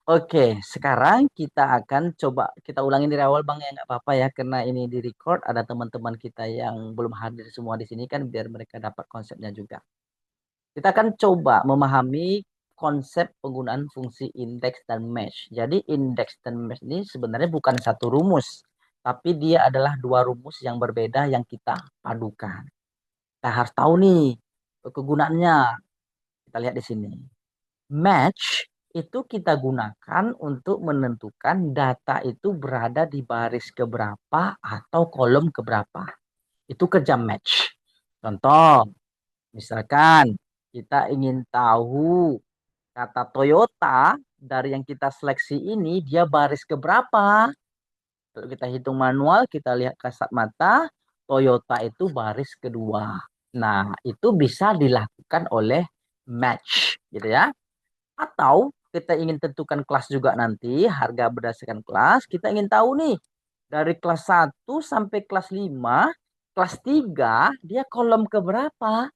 Oke, sekarang kita akan coba kita ulangin dari awal Bang ya, nggak apa-apa ya, karena ini di record ada teman-teman kita yang belum hadir semua di sini kan biar mereka dapat konsepnya juga. Kita akan coba memahami konsep penggunaan fungsi indeks dan match. Jadi indeks dan match ini sebenarnya bukan satu rumus, tapi dia adalah dua rumus yang berbeda yang kita padukan. Kita harus tahu nih kegunaannya. Kita lihat di sini. Match itu kita gunakan untuk menentukan data itu berada di baris keberapa atau kolom keberapa. Itu kerja match. Contoh, misalkan kita ingin tahu kata Toyota dari yang kita seleksi ini dia baris keberapa. Kalau kita hitung manual, kita lihat kasat mata, Toyota itu baris kedua. Nah, itu bisa dilakukan oleh match, gitu ya. Atau kita ingin tentukan kelas juga nanti, harga berdasarkan kelas. Kita ingin tahu nih, dari kelas 1 sampai kelas 5, kelas 3 dia kolom keberapa?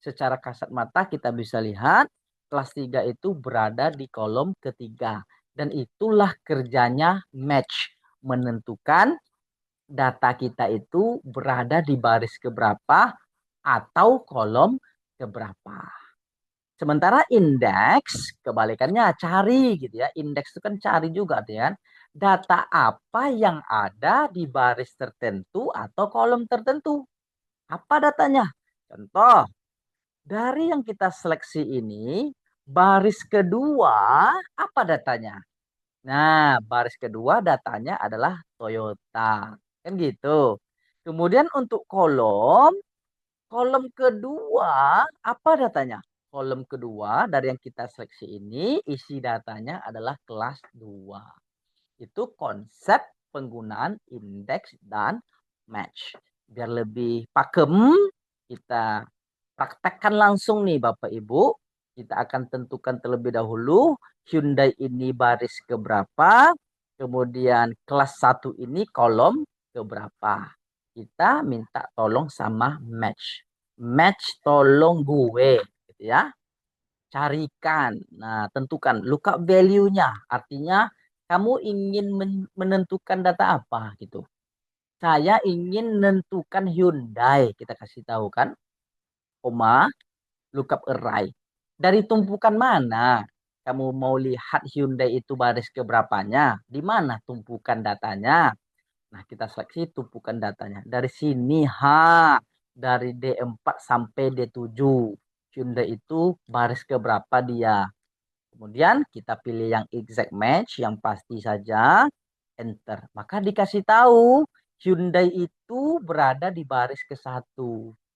Secara kasat mata kita bisa lihat, kelas 3 itu berada di kolom ketiga. Dan itulah kerjanya match, menentukan data kita itu berada di baris keberapa atau kolom keberapa. Sementara indeks kebalikannya cari gitu ya. Indeks itu kan cari juga tuh kan. Data apa yang ada di baris tertentu atau kolom tertentu. Apa datanya? Contoh, dari yang kita seleksi ini, baris kedua apa datanya? Nah, baris kedua datanya adalah Toyota. Kan gitu. Kemudian untuk kolom, kolom kedua, apa datanya? Kolom kedua dari yang kita seleksi ini, isi datanya adalah kelas 2. Itu konsep penggunaan indeks dan match. Biar lebih pakem, kita praktekkan langsung nih Bapak Ibu. Kita akan tentukan terlebih dahulu Hyundai ini baris keberapa, kemudian kelas 1 ini kolom keberapa. Kita minta tolong sama match. Match tolong gue gitu ya. Carikan. Nah, tentukan lookup value-nya. Artinya kamu ingin menentukan data apa gitu. Saya ingin menentukan Hyundai. Kita kasih tahu kan, koma, lookup array. Dari tumpukan mana kamu mau lihat Hyundai itu baris keberapanya? Di mana tumpukan datanya? Nah, kita seleksi tumpukan datanya. Dari sini H, dari D4 sampai D7. Hyundai itu baris keberapa dia? Kemudian kita pilih yang exact match, yang pasti saja, enter. Maka dikasih tahu Hyundai itu berada di baris ke-1.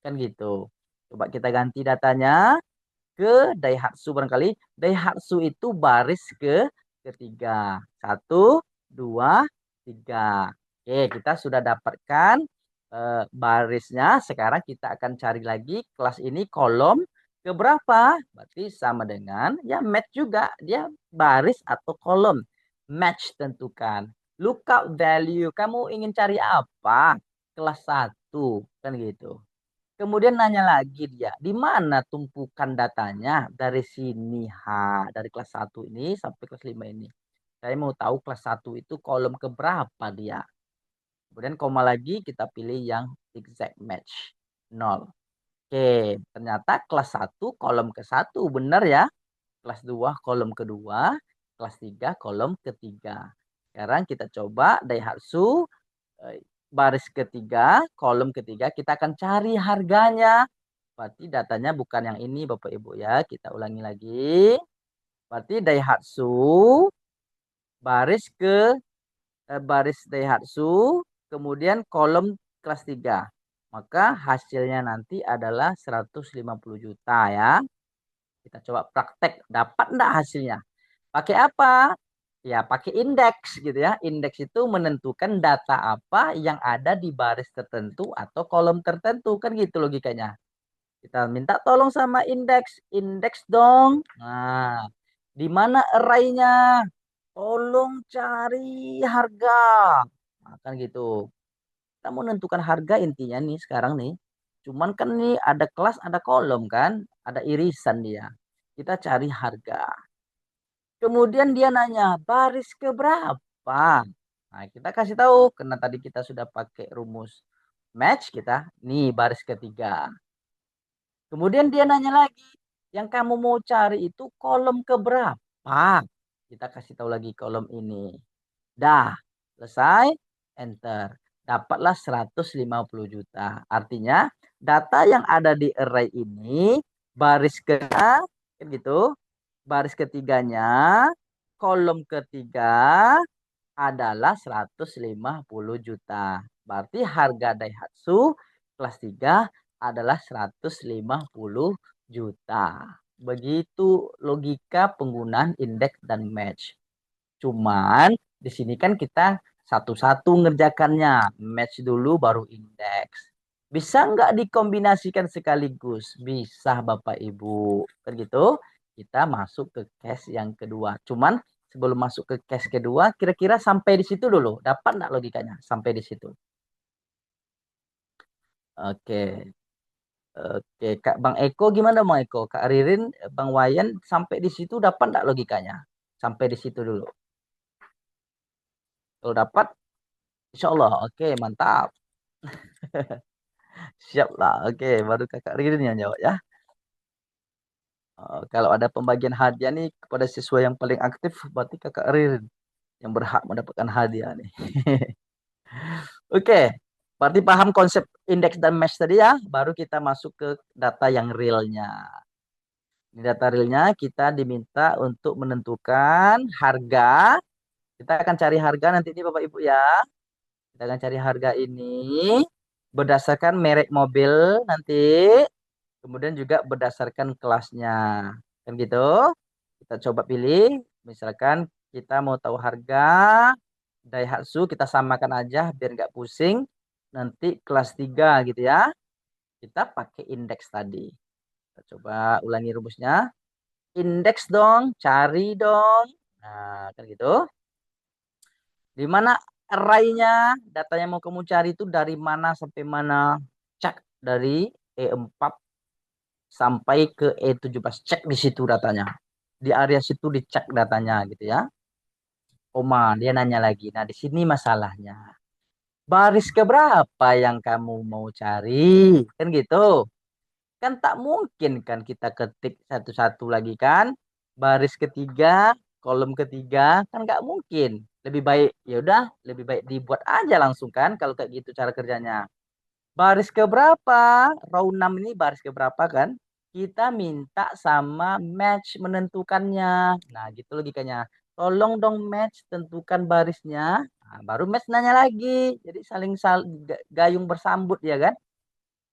Kan gitu. Coba kita ganti datanya ke Daihatsu barangkali. Daihatsu itu baris ketiga. Satu, dua, tiga. Oke, kita sudah dapatkan barisnya. Sekarang kita akan cari lagi kelas ini kolom keberapa. Berarti sama dengan ya match juga. Dia baris atau kolom. Match tentukan. Lookup value. Kamu ingin cari apa? Kelas satu. Kan gitu. Kemudian nanya lagi dia, di mana tumpukan datanya? Dari sini, dari kelas 1 ini sampai kelas 5 ini. Saya mau tahu kelas 1 itu kolom keberapa dia. Kemudian koma lagi kita pilih yang exact match. 0. Oke, ternyata kelas 1 kolom ke-1 benar ya. Kelas 2 kolom kedua, kelas 3 kolom ketiga. Sekarang kita coba Daihatsu baris ketiga, kolom ketiga, kita akan cari harganya. Berarti datanya bukan yang ini Bapak Ibu ya. Kita ulangi lagi. Berarti Daihatsu baris baris Daihatsu kemudian kolom kelas 3. Maka hasilnya nanti adalah 150 juta ya. Kita coba praktek, dapat enggak hasilnya? Pakai apa? Ya, pakai indeks gitu ya. Indeks itu menentukan data apa yang ada di baris tertentu atau kolom tertentu. Kan gitu logikanya. Kita minta tolong sama indeks. Indeks dong. Nah, di mana array-nya? Tolong cari harga. Nah, kan gitu. Kita mau menentukan harga intinya nih sekarang nih. Cuman kan nih ada kelas, ada kolom kan. Ada irisan dia. Kita cari harga. Kemudian dia nanya, baris ke berapa? Nah, kita kasih tahu, karena tadi kita sudah pakai rumus match kita. Nih, baris ketiga. Kemudian dia nanya lagi, yang kamu mau cari itu kolom ke berapa? Kita kasih tahu lagi kolom ini. Dah, selesai, enter. Dapatlah 150 juta. Artinya, data yang ada di array ini, baris ke, kan gitu, baris ketiganya, kolom ketiga adalah 150 juta. Berarti harga Daihatsu kelas 3 adalah 150 juta. Begitu logika penggunaan indeks dan match. Cuman di sini kan kita satu-satu ngerjakannya. Match dulu baru indeks. Bisa nggak dikombinasikan sekaligus? Bisa Bapak Ibu. Kan gitu. Kita masuk ke case yang kedua. Cuman sebelum masuk ke case kedua, kira-kira sampai di situ dulu. Dapat nggak logikanya? Sampai di situ. Oke. Oke, Kak Bang Eko gimana Bang Eko? Kak Ririn, Bang Wayan sampai di situ dapat nggak logikanya? Sampai di situ dulu. Kalau dapat, insya Allah. Oke, mantap. Siap lah. Oke, baru Kakak Ririn yang jawab ya. Kalau ada pembagian hadiah nih kepada siswa yang paling aktif, berarti Kakak Ririn yang berhak mendapatkan hadiah nih. Oke, berarti paham konsep indeks dan match tadi ya. Baru kita masuk ke data yang realnya. Di data realnya kita diminta untuk menentukan harga. Kita akan cari harga nanti ini Bapak Ibu ya. Kita akan cari harga ini berdasarkan merek mobil nanti. Kemudian juga berdasarkan kelasnya. Kan gitu. Kita coba pilih. Misalkan kita mau tahu harga Daihatsu, kita samakan aja biar nggak pusing. Nanti kelas 3 gitu ya. Kita pakai indeks tadi. Kita coba ulangi rumusnya. Indeks dong, cari dong. Nah, kan gitu. Di mana array-nya, datanya mau kamu cari itu dari mana sampai mana. Cek dari E4 sampai ke E17. Cek di situ datanya. Di area situ dicek datanya gitu ya. Koma, dia nanya lagi. Nah, di sini masalahnya. Baris keberapa yang kamu mau cari? Kan gitu. Kan tak mungkin kan kita ketik satu-satu lagi kan. Baris ketiga, kolom ketiga, kan nggak mungkin. Lebih baik, ya udah, lebih baik dibuat aja langsung kan kalau kayak gitu cara kerjanya. Baris keberapa? Row 6 ini baris keberapa kan? Kita minta sama match menentukannya. Nah, gitu logikanya. Tolong dong match tentukan barisnya. Nah, baru match nanya lagi. Jadi gayung bersambut ya kan?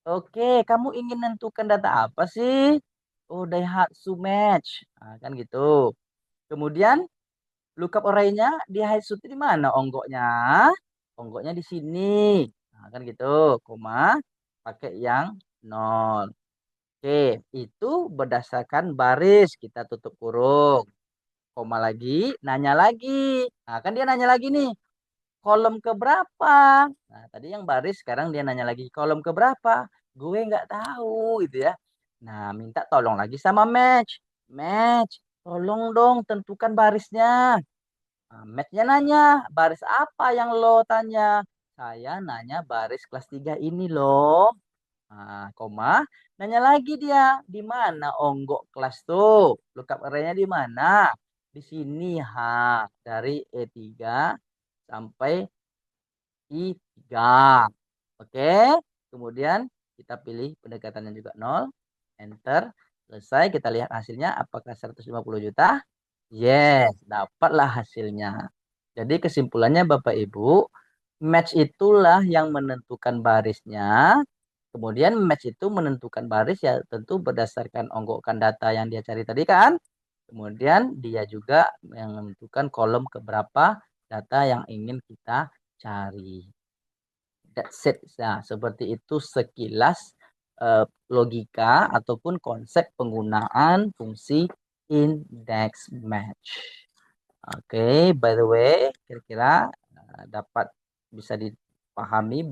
Oke, kamu ingin menentukan data apa sih? Oh, Daihatsu match. Nah, kan gitu. Kemudian lookup array-nya di Daihatsu itu di mana onggoknya? Onggoknya di sini. Nah, kan gitu. Koma pakai yang nol. Oke, itu berdasarkan baris kita tutup kurung. Koma lagi, nanya lagi. Nah, kan dia nanya lagi nih, kolom ke berapa? Nah, tadi yang baris, sekarang dia nanya lagi kolom ke berapa? Gue nggak tahu gitu ya. Nah, minta tolong lagi sama match. Match, tolong dong tentukan barisnya. Nah, matchnya nanya, baris apa yang lo tanya? Saya nanya baris kelas 3 ini loh. Nah, koma, nanya lagi dia, di mana onggok kelas tuh? Lookup array-nya di mana? Di sini, ha, dari E3 sampai I3. Oke, kemudian kita pilih pendekatannya juga nol, enter, selesai, kita lihat hasilnya apakah 150 juta? Yes, dapatlah hasilnya. Jadi kesimpulannya Bapak Ibu, match itulah yang menentukan barisnya. Kemudian match itu menentukan baris ya tentu berdasarkan onggokan data yang dia cari tadi kan. Kemudian dia juga yang menentukan kolom keberapa data yang ingin kita cari. That's it. Nah, seperti itu sekilas logika ataupun konsep penggunaan fungsi index match. Oke, by the way, kira-kira dapat bisa dipahami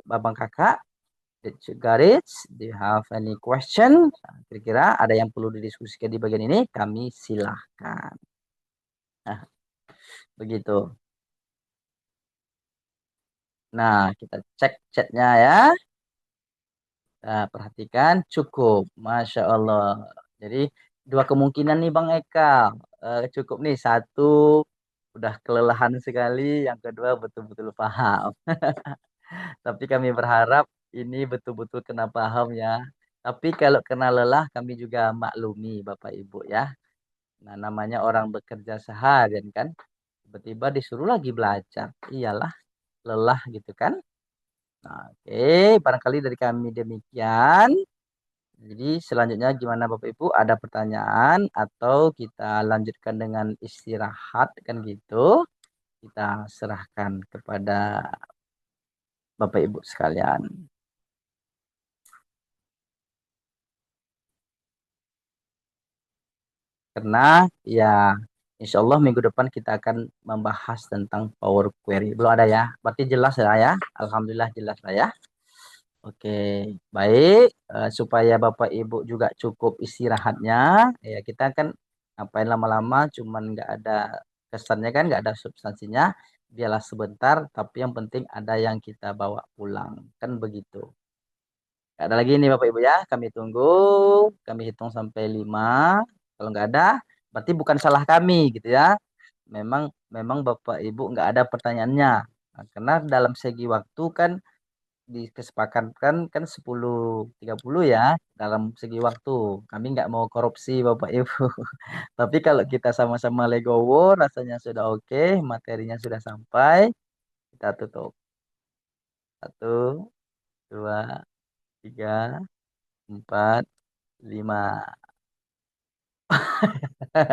Babang Kakak? Did you got it? Do you have any question? Kira-kira ada yang perlu didiskusikan di bagian ini? Kami silahkan. Nah, begitu. Nah, kita cek chatnya ya. Nah, perhatikan cukup. Masya Allah. Jadi dua kemungkinan nih Bang Eka. Cukup nih satu udah kelelahan sekali, yang kedua betul-betul paham. Tapi kami berharap ini betul-betul kena paham ya. Tapi kalau kena lelah kami juga maklumi Bapak Ibu ya. Nah, namanya orang bekerja seharian kan. Tiba-tiba disuruh lagi belajar. Iyalah, lelah gitu kan. Nah, oke, barangkali dari kami demikian. Jadi selanjutnya gimana Bapak Ibu? Ada pertanyaan atau kita lanjutkan dengan istirahat kan gitu? Kita serahkan kepada Bapak Ibu sekalian. Karena ya insya Allah minggu depan kita akan membahas tentang Power Query. Belum ada ya? Berarti jelas ya ya? Alhamdulillah jelas lah ya. Oke, baik. Supaya Bapak Ibu juga cukup istirahatnya, ya kita kan ngapain lama-lama, cuman nggak ada kesannya kan, nggak ada substansinya. Biarlah sebentar, tapi yang penting ada yang kita bawa pulang, kan begitu. Nggak ada lagi nih Bapak Ibu ya, kami tunggu, kami hitung sampai 5. Kalau nggak ada, berarti bukan salah kami gitu ya. Memang memang Bapak Ibu nggak ada pertanyaannya. Nah, karena dalam segi waktu kan disepakatkan kan 10.30 ya dalam segi waktu. Kami nggak mau korupsi Bapak Ibu. Tapi kalau kita sama-sama legowo, rasanya sudah oke, materinya sudah sampai, kita tutup. Satu, dua, tiga, empat, lima.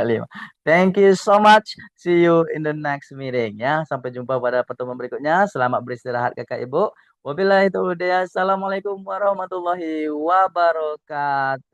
Lima. Thank you so much. See you in the next meeting ya. Sampai jumpa pada pertemuan berikutnya. Selamat beristirahat Kakak Ibu. Wabillahi taufiq. Assalamualaikum warahmatullahi wabarakatuh.